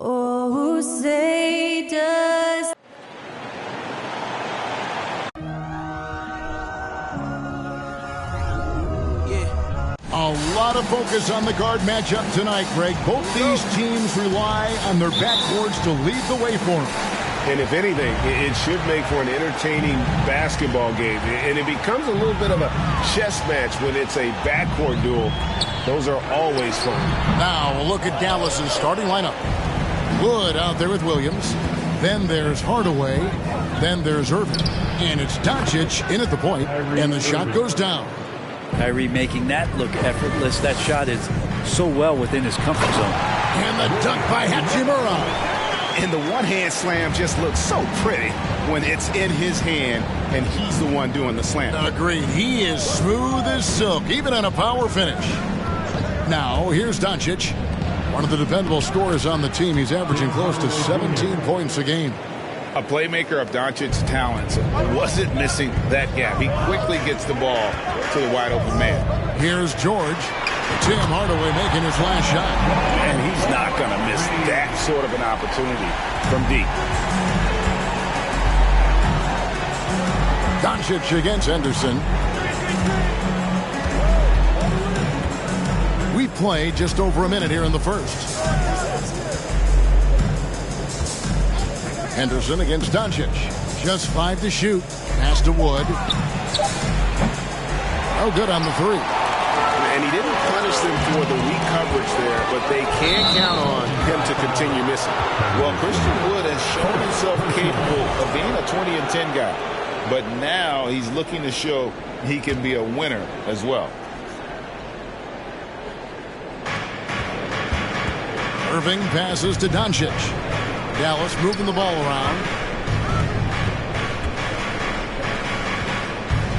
Oh, say does. A lot of focus on the guard matchup tonight, Greg. Both these teams rely on their backboards to lead the way for them. And if anything, it should make for an entertaining basketball game. And it becomes a little bit of a chess match when it's a backcourt duel. Those are always fun. Now we'll look at Dallas's starting lineup. Wood out there with Williams. Then there's Hardaway. Then there's Irving. And it's Doncic in at the point. And the shot goes down. Kyrie making that look effortless. That shot is so well within his comfort zone. And the dunk by Hachimura. And the one-hand slam just looks so pretty when it's in his hand and he's the one doing the slam. Agreed. He is smooth as silk, even on a power finish. Now, here's Doncic. One of the dependable scorers on the team. He's averaging close to 17 points a game. A playmaker of Doncic's talents wasn't missing that gap. He quickly gets the ball to the wide-open man. Here's George. Tim Hardaway making his last shot. And he's not going to miss that sort of an opportunity from deep. Doncic against Henderson. We play just over a minute here in the first. Henderson against Doncic. Just 5 to shoot. Pass to Wood. Oh, good on the three. And he didn't punish them for the weak coverage there, but they can count on him to continue missing. Well, Christian Wood has shown himself capable of being a 20 and 10 guy. But now he's looking to show he can be a winner as well. Irving passes to Doncic. Dallas moving the ball around.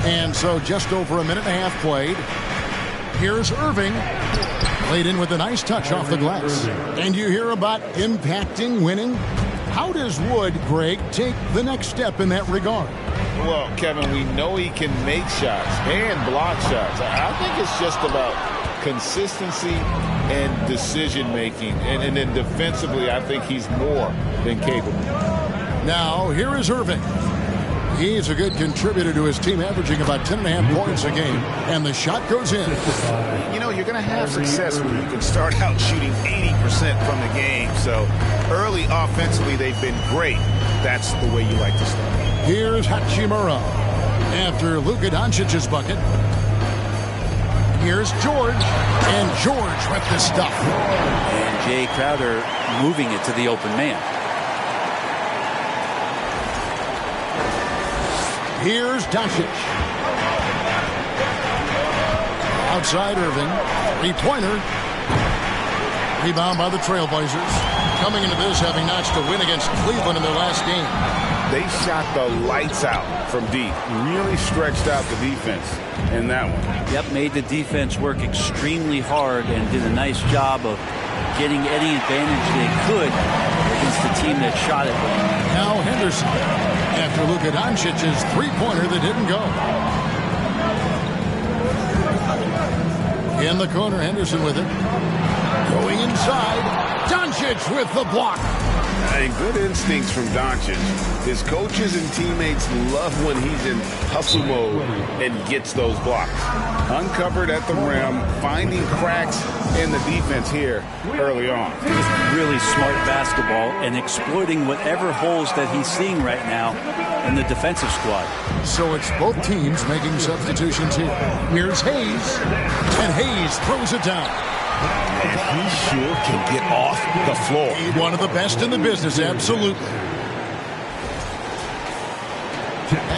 And so just over a minute and a half played. Here's Irving. Played in with a nice touch off the glass. And you hear about impacting winning. How does Wood, Greg, take the next step in that regard? Well, Kevin, we know he can make shots and block shots. I think it's just about consistency and decision-making. And then defensively, I think he's more than capable. Now, here is Irving. He's a good contributor to his team, averaging about 10.5 points a game. And the shot goes in. You know, you're going to have success when you can start out shooting 80% from the game. So early offensively, they've been great. That's the way you like to start. Here's Hachimura after Luka Doncic's bucket. Here's George. And George with the stuff. And Jay Crowder moving it to the open man. Here's Doncic. Outside Irving. Three-pointer. Rebound by the Trailblazers. Coming into this having notched a win against Cleveland in their last game. They shot the lights out from deep. Really stretched out the defense in that one. Yep, made the defense work extremely hard and did a nice job of getting any advantage they could against the team that shot it well. Now Henderson. After Luka Doncic's three-pointer that didn't go. In the corner, Henderson with it. Going inside. Doncic with the block. And good instincts from Doncic. His coaches and teammates love when he's in hustle mode and gets those blocks. Uncovered at the rim, finding cracks in the defense here early on. Really smart basketball and exploiting whatever holes that he's seeing right now in the defensive squad. So it's both teams making substitutions here. Here's Hayes. And Hayes throws it down. And he sure can get off the floor. One of the best in the business, absolutely.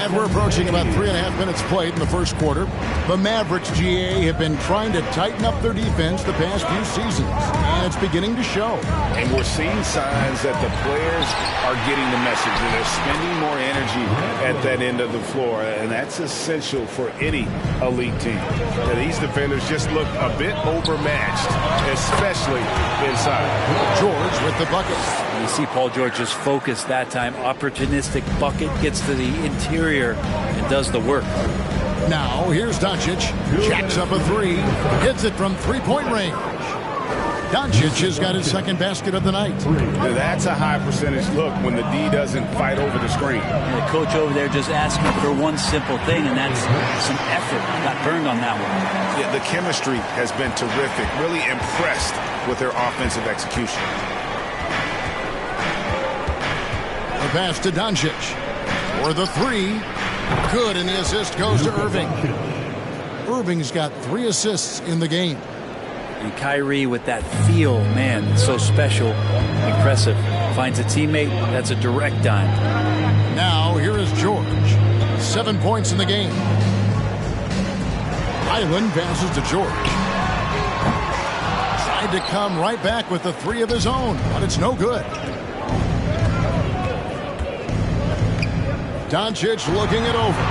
And we're approaching about 3.5 minutes played in the first quarter. The Mavericks, GA, have been trying to tighten up their defense the past few seasons. And it's beginning to show. And we're seeing signs that the players are getting the message. And they're spending more energy at that end of the floor. And that's essential for any elite team. And these defenders just look a bit overmatched, especially inside. George with the bucket. You see Paul George's focus that time. Opportunistic bucket, gets to the interior and does the work. Now here's Doncic. Jacks up a three. Hits it from three-point range. Doncic has got his second basket of the night. That's a high percentage look when the D doesn't fight over the screen. And the coach over there just asking for one simple thing, and that's some effort. Got burned on that one. Yeah, the chemistry has been terrific. Really impressed with their offensive execution. The pass to Doncic for the three. Good, and the assist goes to Irving. Irving's got 3 assists in the game. And Kyrie with that feel, man, so special, impressive. Finds a teammate, that's a direct dime. Now, here is George. 7 points in the game. Highland passes to George. Tried to come right back with the 3 of his own, but it's no good. Doncic looking it over.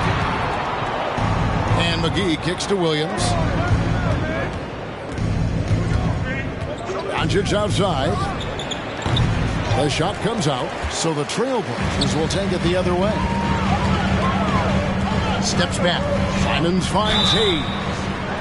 And McGee kicks to Williams. Doncic outside. The shot comes out, so the Trailblazers will take it the other way. Steps back. Simons finds Hayes.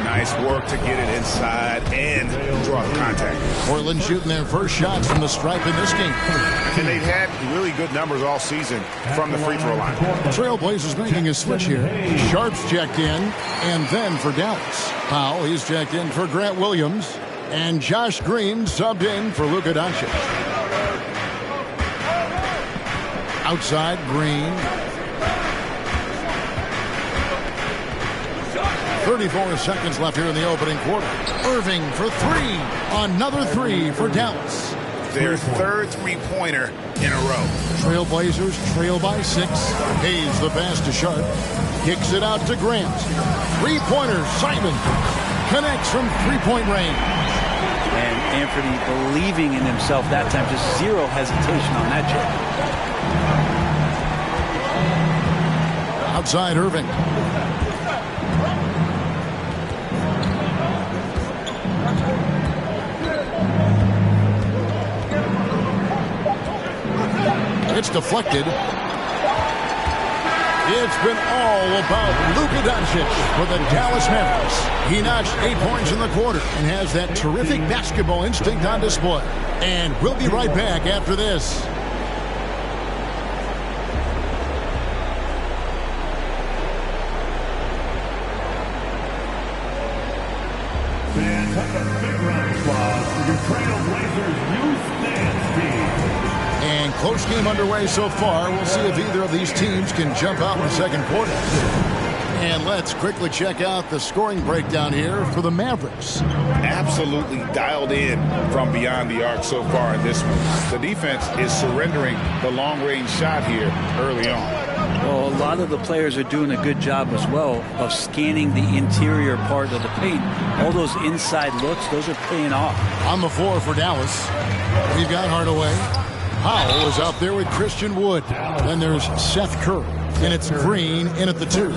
Nice work to get it inside and draw the contact. Portland shooting their first shots from the stripe in this game. And they've had really good numbers all season from the free throw line. Trailblazers making a switch here. Sharp's checked in, and then for Dallas. Powell, he's checked in for Grant Williams. And Josh Green subbed in for Luka Doncic. Outside, Green. 34 seconds left here in the opening quarter. Irving for 3. Another 3 for Dallas. Their third three-pointer in a row. Trailblazers trail by 6. Hayes the pass to Sharp. Kicks it out to Grant. 3-pointer, Simon. Connects from 3-point range. And Anthony believing in himself that time. Just zero hesitation on that check. Outside Irving. It's deflected. It's been all about Luka Doncic for the Dallas Mavericks. He notched 8 points in the quarter and has that terrific basketball instinct on display. And we'll be right back after this. Fans at the big round spot for your Trailblazers youth dance team. And close game underway so far. We'll see if either of these teams can jump out in the second quarter. And let's quickly check out the scoring breakdown here for the Mavericks. Absolutely dialed in from beyond the arc so far in this one. The defense is surrendering the long-range shot here early on. Well, a lot of the players are doing a good job as well of scanning the interior part of the paint. All those inside looks, those are paying off. On the floor for Dallas, we've got Hardaway. Powell is out there with Christian Wood. Then there's Seth Curry. And it's Green in at the 2.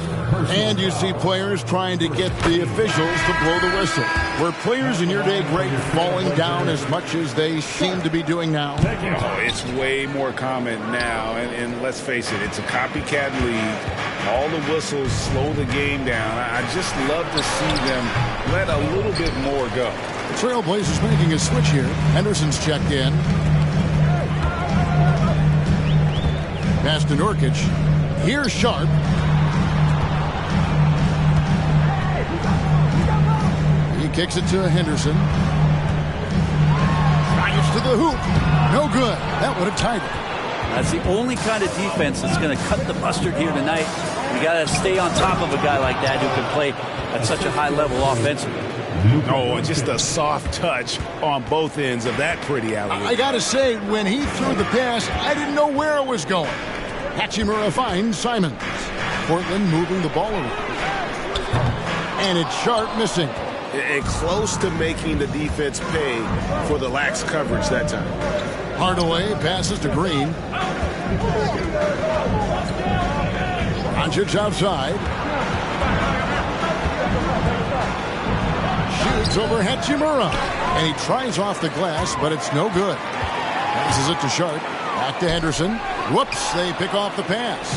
And you see players trying to get the officials to blow the whistle. Were players in your day great falling down as much as they seem to be doing now? Oh, it's way more common now. And let's face it, it's a copycat league. All the whistles slow the game down. I just love to see them let a little bit more go. The Trailblazers making a switch here. Henderson's checked in. Pass to Nurkic. Here's Sharp. He kicks it to Henderson. Drives to the hoop. No good. That would have tied it. That's the only kind of defense that's going to cut the mustard here tonight. You got to stay on top of a guy like that who can play at such a high level offensively. Oh, and just a soft touch on both ends of that pretty alley. I got to say, when he threw the pass, I didn't know where it was going. Hachimura finds Simons. Portland moving the ball around. And it's Sharp missing. And close to making the defense pay for the lax coverage that time. Hardaway passes to Green. Doncic outside. Shoots over Hachimura. And he tries off the glass, but it's no good. Passes it to Sharp. Back to Henderson. Whoops, they pick off the pass.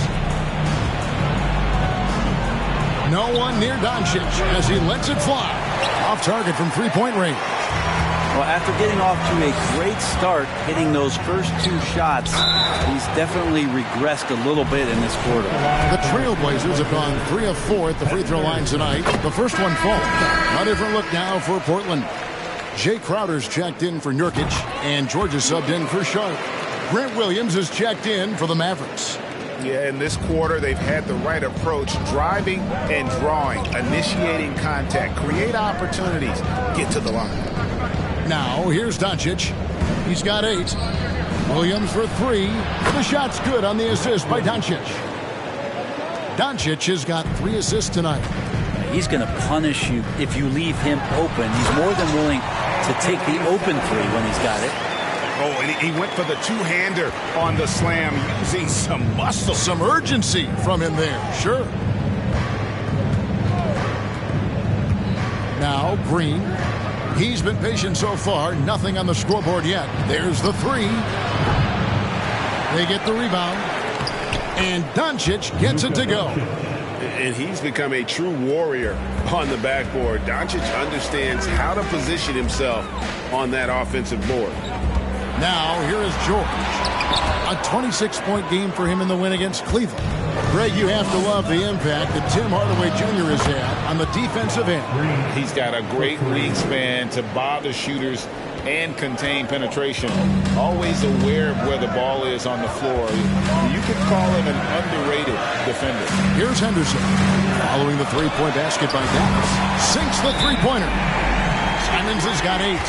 No one near Doncic as he lets it fly. Off target from 3-point range. Well, after getting off to a great start, hitting those first 2 shots, he's definitely regressed a little bit in this quarter. The Trailblazers have gone 3 of 4 at the free throw line tonight. The first one falls. A different look now for Portland. Jay Crowder's checked in for Nurkic, and George is subbed in for Sharp. Grant Williams is checked in for the Mavericks. Yeah, in this quarter, they've had the right approach, driving and drawing, initiating contact, create opportunities, get to the line. Now, here's Doncic. He's got 8. Williams for 3. The shot's good on the assist by Doncic. Doncic has got 3 assists tonight. He's going to punish you if you leave him open. He's more than willing to take the open 3 when he's got it. Oh, and he went for the two-hander on the slam, using some muscle. Some urgency from him there, sure. Now, Green. He's been patient so far. Nothing on the scoreboard yet. There's the 3. They get the rebound. And Doncic gets it to go. And he's become a true warrior on the backboard. Doncic understands how to position himself on that offensive board. Now, here is George. A 26-point game for him in the win against Cleveland. Greg, you have to love the impact that Tim Hardaway Jr. has had on the defensive end. He's got a great wingspan to bother shooters and contain penetration. Always aware of where the ball is on the floor. You could call him an underrated defender. Here's Henderson. Following the three-point basket by Dallas. Sinks the three-pointer. Simons has got 8.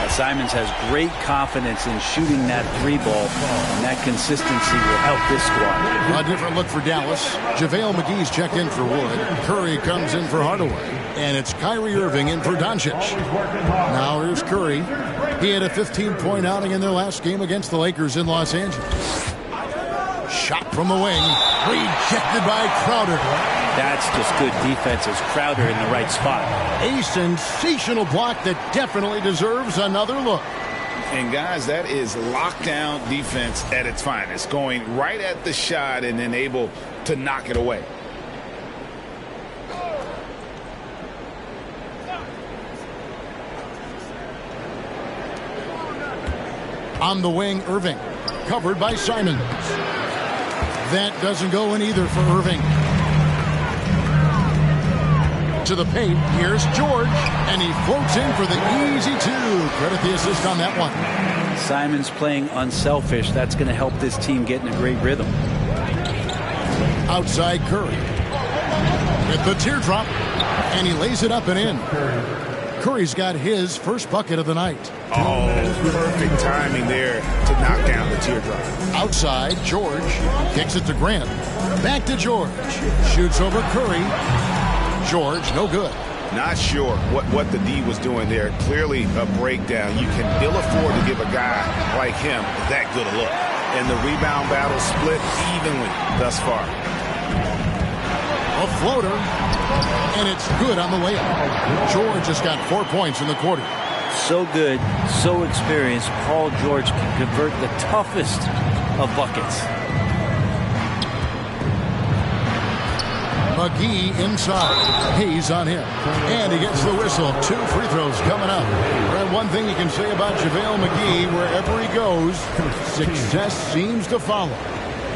Simons has great confidence in shooting that 3 ball, and that consistency will help this squad. A different look for Dallas. JaVale McGee's checked in for Wood. Curry comes in for Hardaway. And it's Kyrie Irving in for Doncic. Now here's Curry. He had a 15-point outing in their last game against the Lakers in Los Angeles. Shot from the wing. Rejected by Crowder. That's just good defense as Crowder in the right spot. A sensational block that definitely deserves another look. And guys, that is lockdown defense at its finest. Going right at the shot and then able to knock it away. On the wing, Irving. Covered by Simons. That doesn't go in either for Irving. To the paint, here's George, and he floats in for the easy 2. Credit the assist on that one. Simons playing unselfish. That's going to help this team get in a great rhythm. Outside Curry. With the teardrop, and he lays it up and in. Curry's got his first bucket of the night. Oh, perfect timing there to knock down the teardrop. Outside, George kicks it to Grant. Back to George. Shoots over Curry. George, no good. Not sure what the D was doing there. Clearly a breakdown. You can ill afford to give a guy like him that good a look. And the rebound battle split evenly thus far. A floater. And it's good on the way up. George has got 4 points in the quarter. So good, so experienced. Paul George can convert the toughest of buckets. McGee inside. Hayes on him. And he gets the whistle. 2 free throws coming up. And one thing you can say about JaVale McGee, wherever he goes, success seems to follow.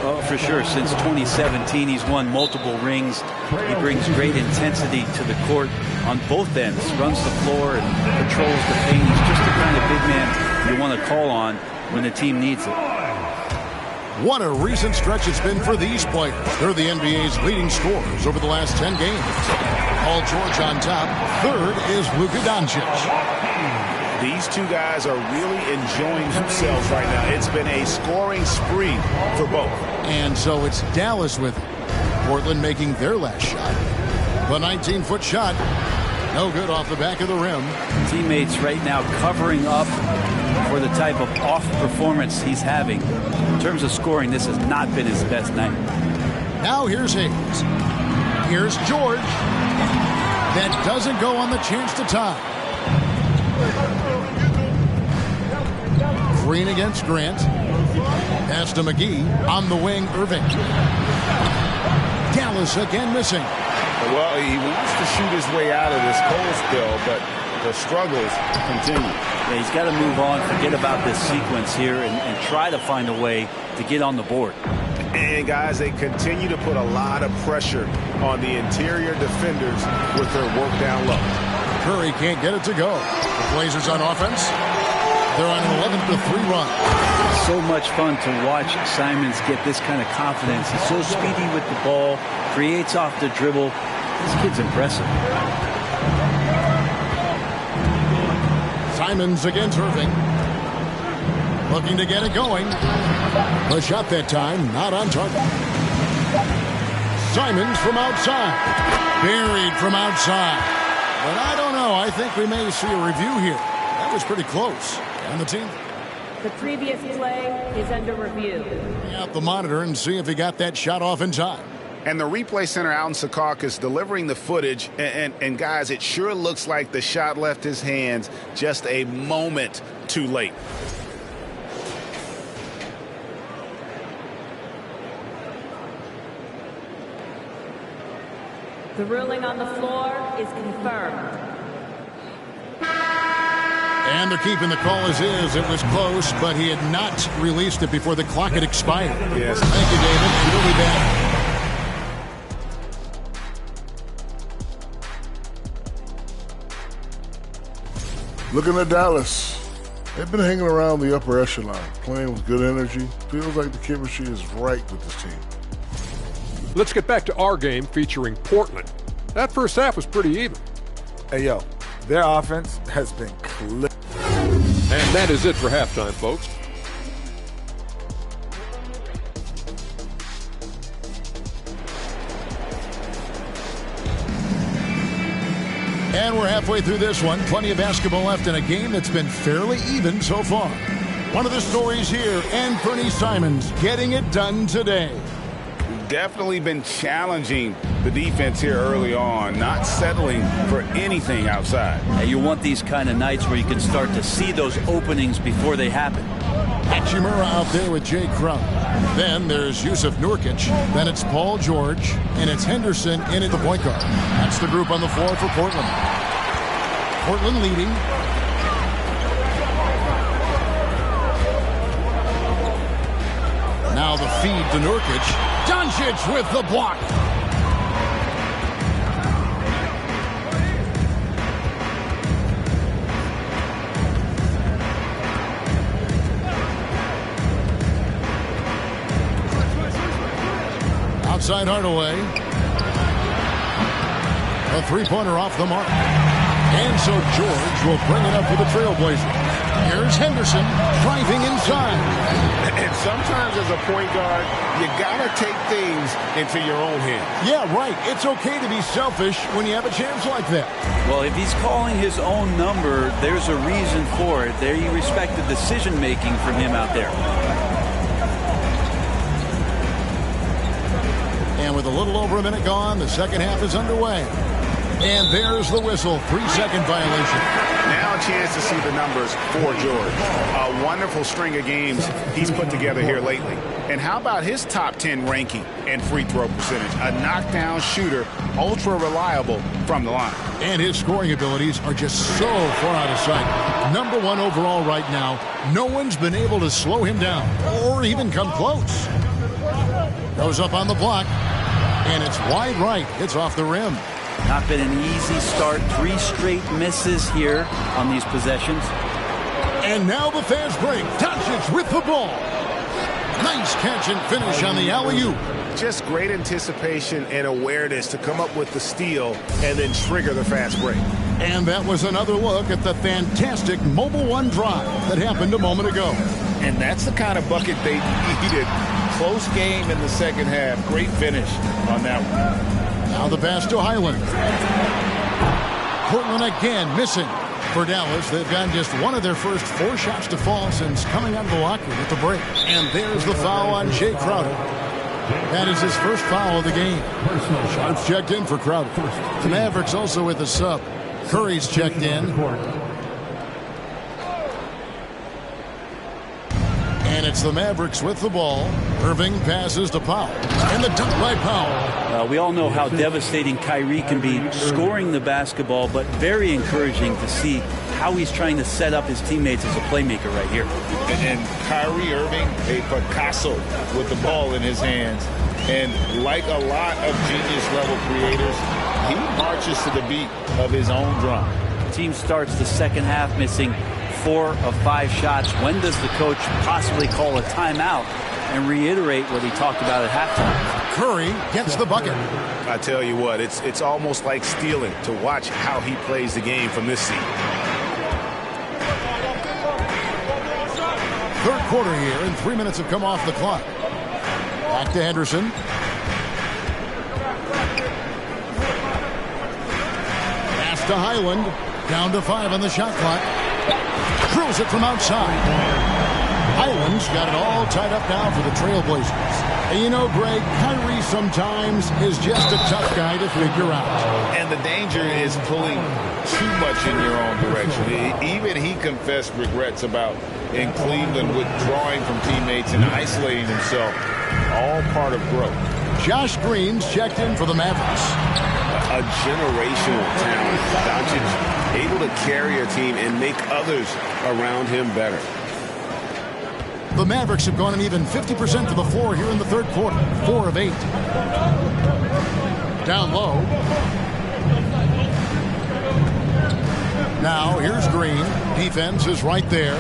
Oh, for sure. Since 2017, he's won multiple rings. He brings great intensity to the court on both ends. Runs the floor and patrols the paint. He's just the kind of big man you want to call on when the team needs it. What a recent stretch it's been for these players. They're the NBA's leading scorers over the last 10 games. Paul George on top. Third is Luka Doncic. These two guys are really enjoying themselves right now. It's been a scoring spree for both. And so it's Dallas with it. Portland making their last shot. The 19-foot shot. No good off the back of the rim. Teammates right now covering up for the type of off performance he's having. In terms of scoring, this has not been his best night. Now here's Hayes. Here's George. That doesn't go on the chance to tie. Green against Grant. Pass to McGee. On the wing, Irving. Dallas again missing. Well, he wants to shoot his way out of this cold spill, but the struggles continue. Yeah, he's got to move on, forget about this sequence here, and try to find a way to get on the board. And, guys, they continue to put a lot of pressure on the interior defenders with their work down low. Curry can't get it to go. The Blazers on offense. They're on an 11-3 run. So much fun to watch Simons get this kind of confidence. He's so speedy with the ball, creates off the dribble. This kid's impressive. Simons against Irving. Looking to get it going. The shot that time, not on target. Simons from outside. Buried from outside. But I don't know. I think we may see a review here. That was pretty close. And the team. The previous play is under review. Bring out the monitor and see if he got that shot off in time. And the replay center out in Secaucus delivering the footage. And guys, it sure looks like the shot left his hands just a moment too late. The ruling on the floor is confirmed. And they're keeping the call as is. It was close, but he had not released it before the clock had expired. Yes. Thank you, David. And we'll be back. Looking at Dallas, they've been hanging around the upper echelon, playing with good energy. Feels like the chemistry is right with this team. Let's get back to our game featuring Portland. That first half was pretty even. Hey, yo, their offense has been clear. And that is it for halftime, folks. And we're halfway through this one. Plenty of basketball left in a game that's been fairly even so far. One of the stories here, Anthony Simons getting it done today. Definitely been challenging the defense here early on, not settling for anything outside. Yeah, you want these kind of nights where you can start to see those openings before they happen. Hachimura out there with Jay Crowder. Then there's Yusuf Nurkic. Then it's Paul George. And it's Henderson in at the point guard. That's the group on the floor for Portland. Portland leading. Now the feed to Nurkic. Doncic with the block. Outside Hardaway. A three-pointer off the mark. And so George will bring it up for the Trailblazers. Here's Henderson driving inside. And sometimes as a point guard, you got to take things into your own hands. Yeah, right. It's okay to be selfish when you have a chance like that. Well, if he's calling his own number, there's a reason for it. There you respect the decision-making from him out there. And with a little over a minute gone, the second half is underway. And there's the whistle. 3-second violation. Now a chance to see the numbers for George. A wonderful string of games he's put together here lately. And how about his top 10 ranking and free throw percentage? A knockdown shooter, ultra reliable from the line. And his scoring abilities are just so far out of sight. #1 overall right now. No one's been able to slow him down or even come close. Goes up on the block. And it's wide right. It's off the rim. Not been an easy start. 3 straight misses here on these possessions. And now the fast break. Doncic with the ball. Nice catch and finish on the alley-oop. Just great anticipation and awareness to come up with the steal and then trigger the fast break. And that was another look at the fantastic Mobile One drive that happened a moment ago. And that's the kind of bucket they needed. Close game in the second half. Great finish on that one. Now the pass to Highland. Portland again missing. For Dallas, they've gotten just one of their first 4 shots to fall since coming out of the locker with the break. And there's the foul on Jay Crowder. That is his first foul of the game. Shots checked in for Crowder. The Mavericks also with a sub. Curry's checked in. And it's the Mavericks with the ball. Irving passes to Powell. And the dunk by Powell. We all know how devastating Kyrie can be scoring the basketball, but very encouraging to see how he's trying to set up his teammates as a playmaker right here. And Kyrie Irving, a Picasso with the ball in his hands. And like a lot of genius-level creators, he marches to the beat of his own drum. The team starts the second half missing 4 of 5 shots. When does the coach possibly call a timeout and reiterate what he talked about at halftime? Curry gets the bucket. I tell you what, it's almost like stealing to watch how he plays the game from this seat. Third quarter here, and 3 minutes have come off the clock. Back to Henderson. Pass to Highland. Down to 5 on the shot clock. Drills it from outside. Highland's got it all tied up now for the Trailblazers. And you know, Greg, Kyrie sometimes is just a tough guy to figure out. And the danger is pulling too much in your own direction. Even he confessed regrets about in Cleveland withdrawing from teammates and isolating himself. All part of growth. Josh Green's checked in for the Mavericks. A generational talent. Doncic able to carry a team and make others around him better. The Mavericks have gone an even 50% to the floor here in the third quarter. 4 of 8. Down low. Now here's Green. Defense is right there.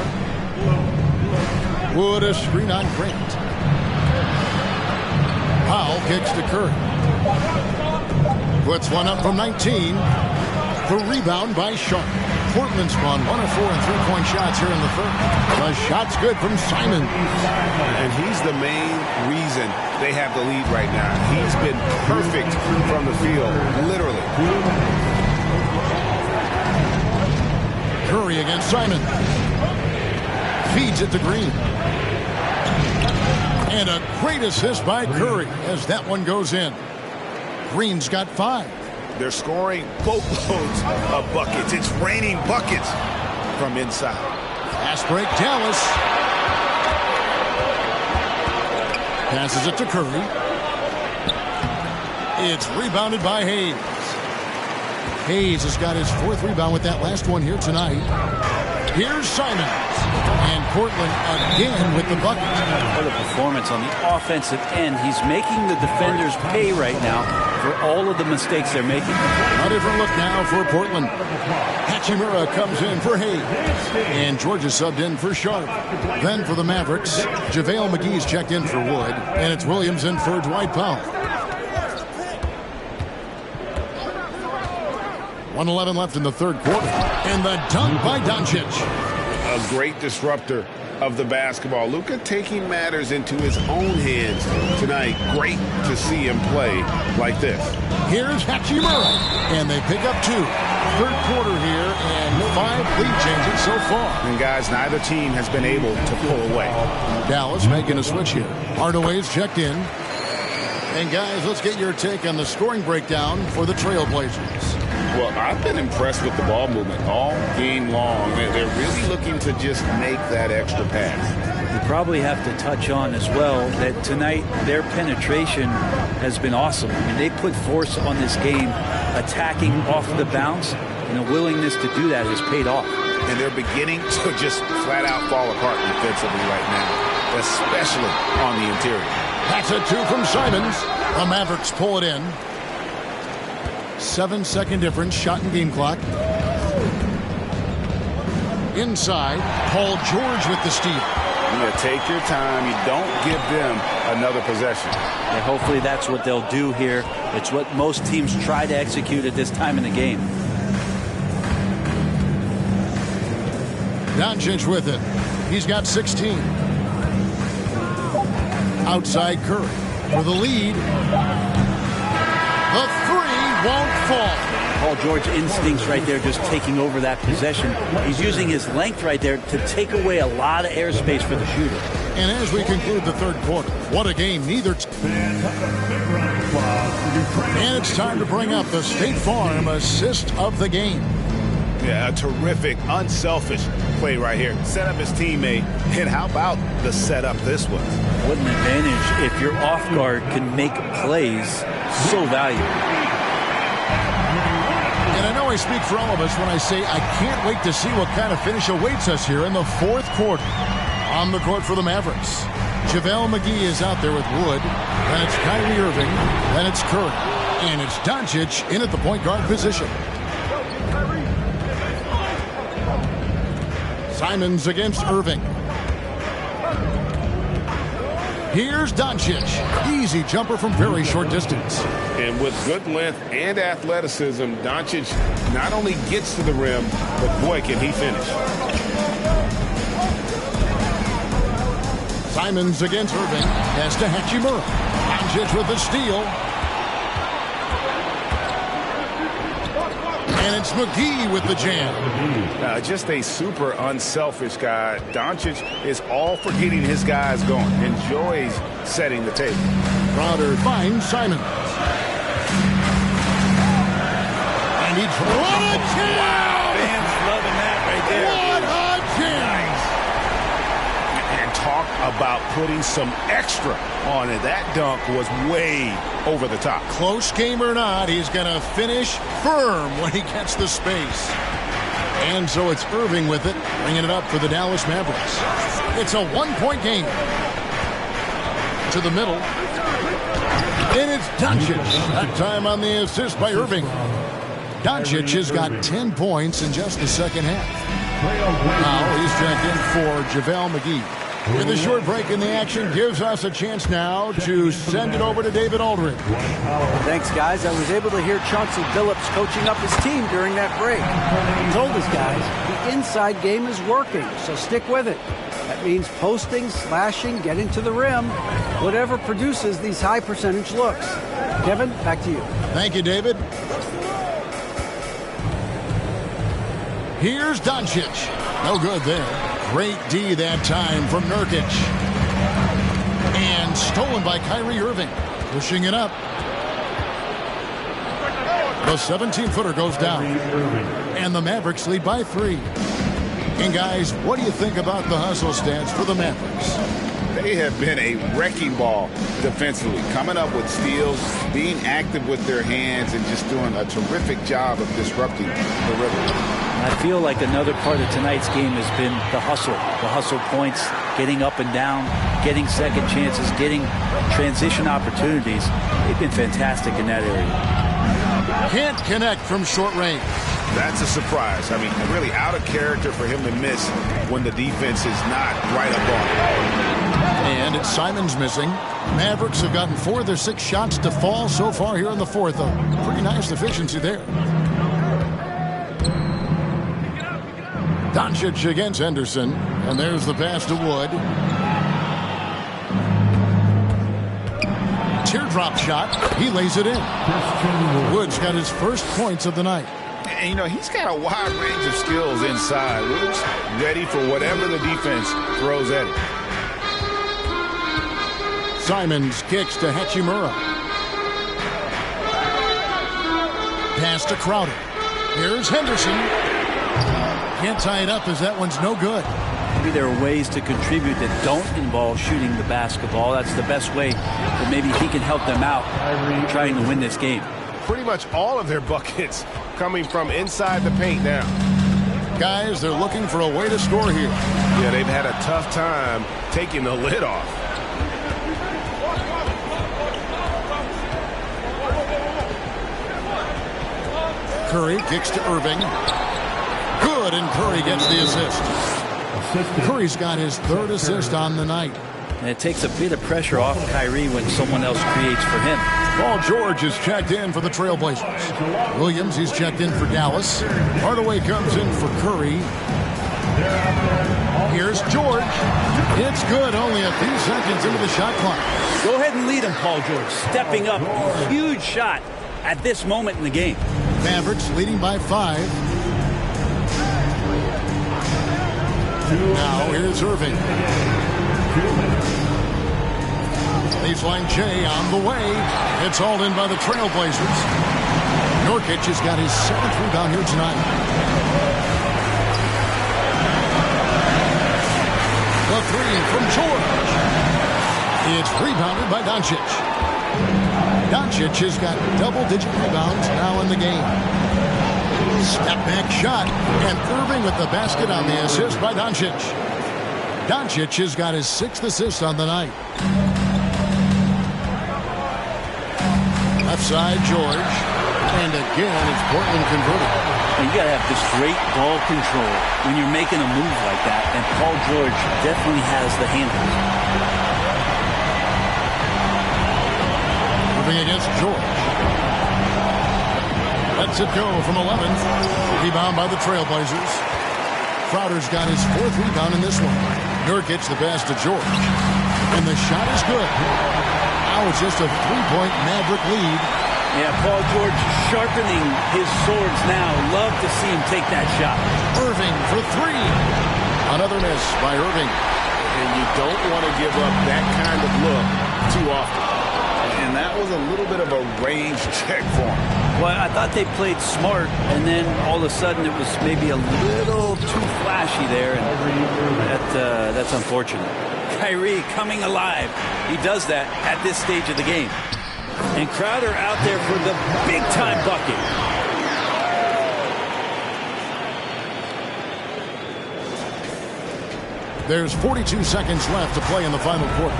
Wood a screen on Grant. Powell kicks to Curry. Puts one up from 19. The rebound by Sharp. Portland's gone 1 of 4 in three-point shots here in the third. The shot's good from Simon. And he's the main reason they have the lead right now. He's been perfect from the field, literally. Curry against Simon. Feeds it to Green. And a great assist by Curry as that one goes in. Green's got 5. They're scoring boatloads of buckets. It's raining buckets from inside. Fast break, Dallas. Passes it to Curry. It's rebounded by Hayes. Hayes has got his 4th rebound with that last one here tonight. Here's Simons. And Portland again with the bucket. What a performance on the offensive end. He's making the defenders pay right now for all of the mistakes they're making. A different look now for Portland. Hachimura comes in for Hayes. And Georgia subbed in for Sharp. Then for the Mavericks, JaVale McGee's checked in for Wood. And it's Williams in for Dwight Powell. 1:11 left in the third quarter. And the dunk by Doncic. A great disruptor of the basketball. Luka taking matters into his own hands tonight. Great to see him play like this. Here's Hachimura. And they pick up 2. Third quarter here and 5 lead changes so far. And guys, neither team has been able to pull away. Dallas making a switch here. Hardaway's checked in. And guys, let's get your take on the scoring breakdown for the Trailblazers. Well, I've been impressed with the ball movement all game long. They're really looking to just make that extra pass. You probably have to touch on as well that tonight their penetration has been awesome. I mean, they put force on this game, attacking off the bounce, and the willingness to do that has paid off. And they're beginning to just flat out fall apart defensively right now, especially on the interior. That's a 2 from Simons. The Mavericks pull it in. 7-second difference, shot and game clock. Inside, Paul George with the steal. You take your time. You don't give them another possession. And hopefully that's what they'll do here. It's what most teams try to execute at this time in the game. Doncic with it. He's got 16. Outside Curry for the lead. The 3 won't fall. Paul George instincts right there, just taking over that possession. He's using his length right there to take away a lot of airspace for the shooter. And as we conclude the third quarter, what a game. Neither and it's time to bring up the State Farm assist of the game. Yeah, a terrific, unselfish play right here. Set up his teammate, and how about the setup this was? What an advantage if your off guard can make plays so valuable. And I know I speak for all of us when I say I can't wait to see what kind of finish awaits us here in the fourth quarter. On the court for the Mavericks, JaVale McGee is out there with Wood. Then it's Kyrie Irving. Then it's Curry. And it's Doncic in at the point guard position. Simons against Irving. Here's Doncic. Easy jumper from very short distance. And with good length and athleticism, Doncic not only gets to the rim, but boy, can he finish. Simons against Irving. Pass to Hachimura. Doncic with the steal. And it's McGee with the jam. Just a super unselfish guy. Doncic is all for getting his guys going. Enjoys setting the table. Crowder finds Simons. And he what a jam! Fans loving that right there. What a jam! And talk about putting some extra on it. That dunk was way over the top. Close game or not, he's going to finish firm when he gets the space. And so it's Irving with it, bringing it up for the Dallas Mavericks. It's a one-point game. To the middle. And it's Doncic. That time on the assist by Irving. Doncic has got 10 points in just the second half. Now he's checked in for JaVale McGee. And the short break in the action gives us a chance now to send it over to David Aldridge. Thanks, guys. I was able to hear Chauncey Billups coaching up his team during that break. He told his guys the inside game is working, so stick with it. That means posting, slashing, getting to the rim, whatever produces these high percentage looks. Kevin, back to you. Thank you, David. Here's Doncic. No good there. Great D that time from Nurkic. And stolen by Kyrie Irving. Pushing it up. The 17-footer goes down. And the Mavericks lead by 3. And guys, what do you think about the hustle stats for the Mavericks? They have been a wrecking ball defensively, coming up with steals, being active with their hands, and just doing a terrific job of disrupting the rhythm. I feel like another part of tonight's game has been the hustle points, getting up and down, getting second chances, getting transition opportunities. They've been fantastic in that area. Can't connect from short range. That's a surprise. I mean, really out of character for him to miss when the defense is not right up on him. And it's Simons missing. Mavericks have gotten 4 of their 6 shots to fall so far here in the fourth. A pretty nice efficiency there. Doncic against Henderson. And there's the pass to Wood. Teardrop shot. He lays it in. Wood's got his first points of the night. And, you know, he's got a wide range of skills inside. Wood's ready for whatever the defense throws at him. Simons kicks to Hachimura. Pass to Crowder. Here's Henderson. Can't tie it up as that one's no good. Maybe there are ways to contribute that don't involve shooting the basketball. That's the best way that maybe he can help them out trying to win this game. Pretty much all of their buckets coming from inside the paint now. Guys, they're looking for a way to score here. Yeah, they've had a tough time taking the lid off. Curry kicks to Irving. Good, and Curry gets the assist. Curry's got his 3rd assist on the night. And it takes a bit of pressure off Kyrie when someone else creates for him. Paul George is checked in for the Trailblazers. Williams, he's checked in for Dallas. Hardaway comes in for Curry. Here's George. It's good, only a few seconds into the shot clock. Go ahead and lead him, Paul George. Stepping up, huge shot at this moment in the game. Mavericks leading by 5. Now here's Irving. Baseline J on the way. It's hauled in by the Trailblazers. Nurkic has got his 7th rebound here tonight. The 3 from George. It's rebounded by Doncic. Doncic has got double-digit rebounds now in the game. Step back shot. And Irving with the basket on the assist by Doncic. Doncic has got his 6th assist on the night. Left side, George. And again, it's Portland converted. You got to have this great ball control when you're making a move like that, and Paul George definitely has the handle. Moving against George. Lets it go from 11. Rebound by the Trailblazers. Crowder's got his 4th rebound in this one. Nurkic the pass to George. And the shot is good. Now it's just a 3-point Maverick lead. Yeah, Paul George sharpening his swords now. Love to see him take that shot. Irving for 3. Another miss by Irving. And you don't want to give up that kind of look too often. And that was a little bit of a range check for him. Well, I thought they played smart, and then all of a sudden it was maybe a little too flashy there, and that's unfortunate. Kyrie coming alive. He does that at this stage of the game. And Crowder out there for the big-time bucket. There's 42 seconds left to play in the final quarter.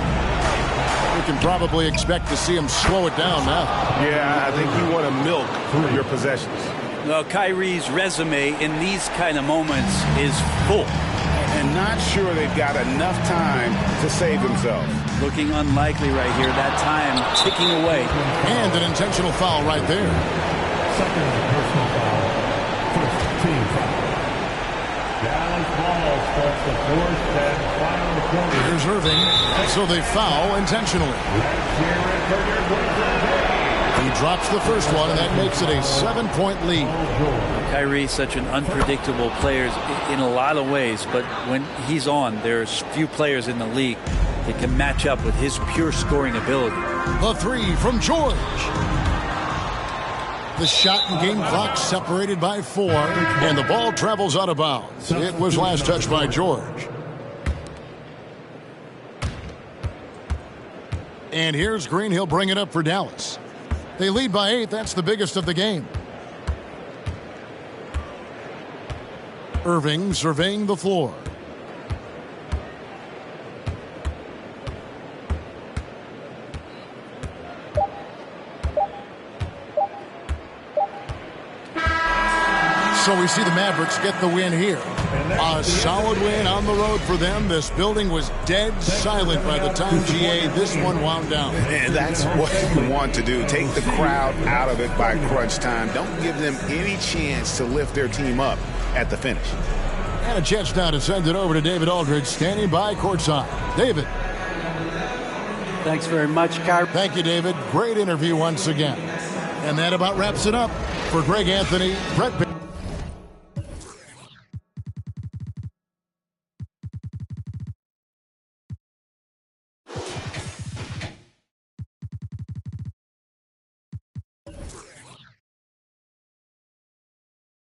We can probably expect to see him slow it down now. Yeah, I think you want to milk your possessions. Well, Kyrie's resume in these kind of moments is full. And not sure they've got enough time to save themselves. Looking unlikely right here. That time ticking away. And an intentional foul right there. Second personal foul. First team foul. Dallas ball starts the 4th and final quarter. Here's Irving. So they foul intentionally. He drops the first one, and that makes it a 7-point lead. Kyrie, such an unpredictable player in a lot of ways, but when he's on, there's few players in the league that can match up with his pure scoring ability. The 3 from George. The shot and game clock separated by 4, and the ball travels out of bounds. It was last touched by George. And here's Green. He'll bring it up for Dallas. They lead by 8. That's the biggest of the game. Irving surveying the floor. So we see the Mavericks get the win here. A solid win on the road for them. This building was dead silent by the time, GA, this one wound down. And that's what you want to do. Take the crowd out of it by crunch time. Don't give them any chance to lift their team up at the finish. And a chance now to send it over to David Aldridge, standing by courtside. David. Thanks very much, Kyrie. Thank you, David. Great interview once again. And that about wraps it up. For Greg Anthony, Brett